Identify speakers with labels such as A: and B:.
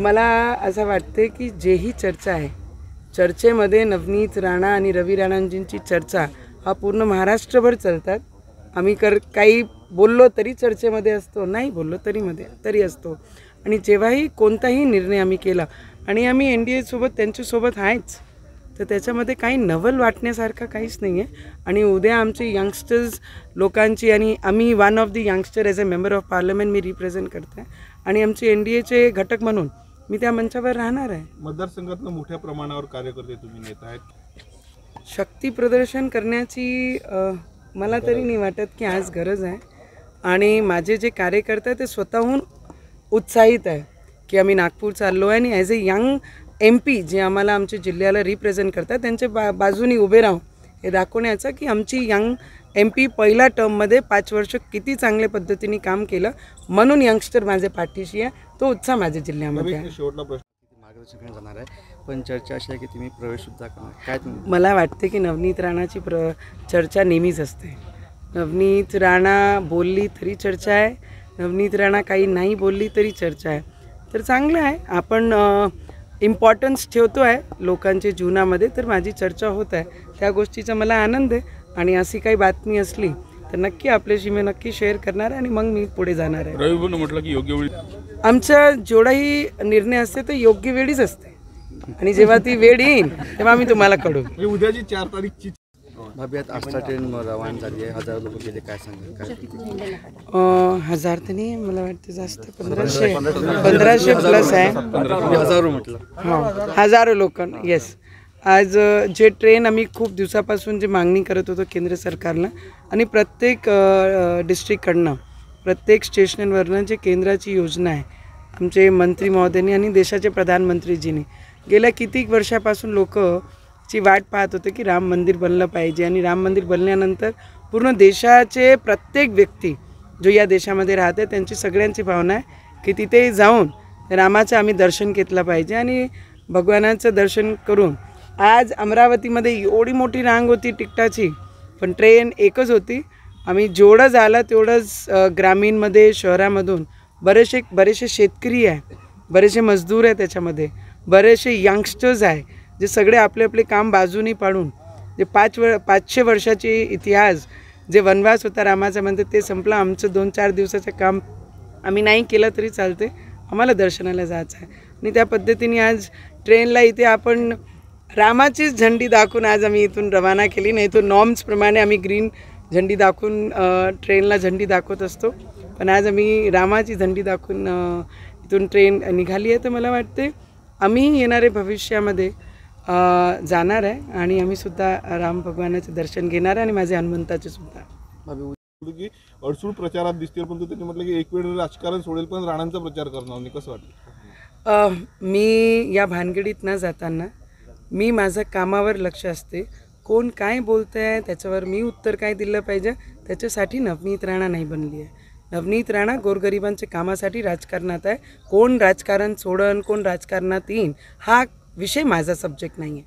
A: मला असं वाटते की जेही चर्चा आहे, चर्चेमध्ये नवनीत राणा आणि रवी राणांजींची चर्चा हा पूर्ण महाराष्ट्रभर चालतात. आम्ही काही बोललो तरी चर्चेमध्ये असतो, नाही बोललो तरी असतो. आणि जेव्हाही कोणताही निर्णय आम्ही केला आणि आम्ही NDA सोबत त्यांच्यासोबत आहेच, तर त्याच्यामध्ये काही नवल वाटण्यासारखं काहीच नाही आहे. आणि उद्या आमचे यंगस्टर्स लोकांची, आणि आम्ही one of the youngster as a member of parliament me represent करते आहे आणि आमचे NDAचे घटक म्हणून मी त्या मंचावर राहणार आहे.
B: मतदारसंघातनं मोठ्या प्रमाणावर कार्यकर्ते तुम्ही नेता आहेत.
A: शक्ती प्रदर्शन करण्याची मला तरी नाही वाटत की आज गरज आहे. आणि माझे जे कार्यकर्ते आहेत ते स्वतःहून उत्साहित आहे की आम्ही नागपूर चाललो आहे आणि ॲज अ यंग MP जे आम्हाला आमच्या जिल्ह्याला रिप्रेझेंट करतात त्यांच्या बाजूनी उभे राहून हे दाखवण्याचं की आमची यंग MP पहिल्या टर्ममध्ये 5 वर्ष किती चांगल्या पद्धतीने काम केलं, म्हणून यंगस्टर माझे पाठीशी आहे. तो उत्साह माझ्या जिल्ह्यामध्ये आहे.
B: शेवटला प्रश्न,
C: मार्गदर्शन जाणार आहे, पण चर्चा अशी आहे की तुम्ही प्रवेशसुद्धा करणार काय?
A: मला वाटते की नवनीत राणाची चर्चा नेहमीच असते. नवनीत राणा बोलली तरी चर्चा आहे, नवनीत राणा काही नाही बोलली तरी चर्चा आहे. तर चांगलं आहे, आपण इम्पॉर्टन्स ठेवतो आहे लोकांच्या जीवनामध्ये, तर माझी चर्चा होत आहे. त्या गोष्टीचा मला आनंद आहे. आणि अशी काही बातमी असली तर नक्की आपल्याशी मी नक्की शेअर करणार आहे आणि मग मी पुढे जाणार आहे.
B: रवी म्हटलं की योग्य वेळी
A: आमचा जेवढाही निर्णय असते तो योग्य वेळीच असते आणि जेव्हा ती वेळ येईल तेव्हा मी तुम्हाला कळू.
B: उद्याची 4 तारीखची
C: भाभी आता आस्था ट्रेन रवाना झाली आहे, हजारो लोक गेले, काय सांगाल? काय
A: 1000 तर नाही, मला वाटतं जास्त 1500 प्लस आहे.
C: हजारो म्हटलं.
A: हां, हजारो लोक. येस. आज जे ट्रेन आम्ही खूप दिवसापासून जे मागणी करत होतो केंद्र सरकारला, आणि प्रत्येक डिस्ट्रिक्टकडनं प्रत्येक स्टेशनवरनं जे केंद्राची योजना आहे आमचे मंत्री महोदयांनी आणि देशाचे प्रधानमंत्रीजींनी गेल्या कितीक वर्षापासून लोकची वाट पाहत होते की राम मंदिर बनलं पाहिजे. आणि राम मंदिर बनल्यानंतर पूर्ण देशाचे प्रत्येक व्यक्ती जो या देशामध्ये राहते त्यांची सगळ्यांची भावना आहे की तिथे जाऊन रामाचं आम्ही दर्शन घेतलं पाहिजे. आणि भगवानाचं दर्शन करून आज अमरावतीमध्ये एवढी मोठी रांग होती तिकिटाची, पण ट्रेन एकच होती. आम्ही जेवढं झालं तेवढंच ग्रामीणमध्ये शहरामधून बरेचसे शेतकरी आहे, बरेचसे मजदूर आहे, त्याच्यामध्ये बरेचसे यंगस्टर्स आहे जे सगळे आपले आपले काम बाजूनी पाडून जे 500 वर्षाची इतिहास जे वनवास होता रामाचा म्हणते ते संपला. आमचं 2-4 दिवसाचं काम आम्ही नाही केलं तरी चालते, आम्हाला दर्शनाला जायचं आहे. आणि त्या पद्धतीने आज ट्रेनला इथे आपण रामाचीच झंडी दाखवून आज आम्ही इथून रवाना केली. नाही तो नॉर्म्सप्रमाणे आम्ही ग्रीन झंडी दाखवून ट्रेनला झंडी दाखवत असतो, पण आज आम्ही रामाची झंडी दाखवून इथून ट्रेन निघाली आहे. तर मला वाटते आम्ही येणारे भविष्यामध्ये जाणार आहे आणि आम्ही सुद्धा राम भगवानाचं दर्शन घेणार आहे आणि माझे हनुमंताचे सुद्धा.
B: की अडसूळ प्रचारात दिसतील, पण त्यांनी म्हटलं की एक वेळ राजकारण सोडेल पण राणांचा प्रचार करणार नाही, कसं वाटतं?
A: मी या भानगडीत न जाताना मी माझं कामावर लक्ष असते. कोण काय बोलतं आहे त्याच्यावर मी उत्तर काय दिलं पाहिजे, त्याच्यासाठी नवनीत राणा नाही बनली आहे. नवनीत राणा गोरगरिबांच्या कामासाठी राजकारणात आहे. कोण राजकारण सोडन, कोण राजकारणात येईन, हा विषय माझा सब्जेक्ट नाही आहे.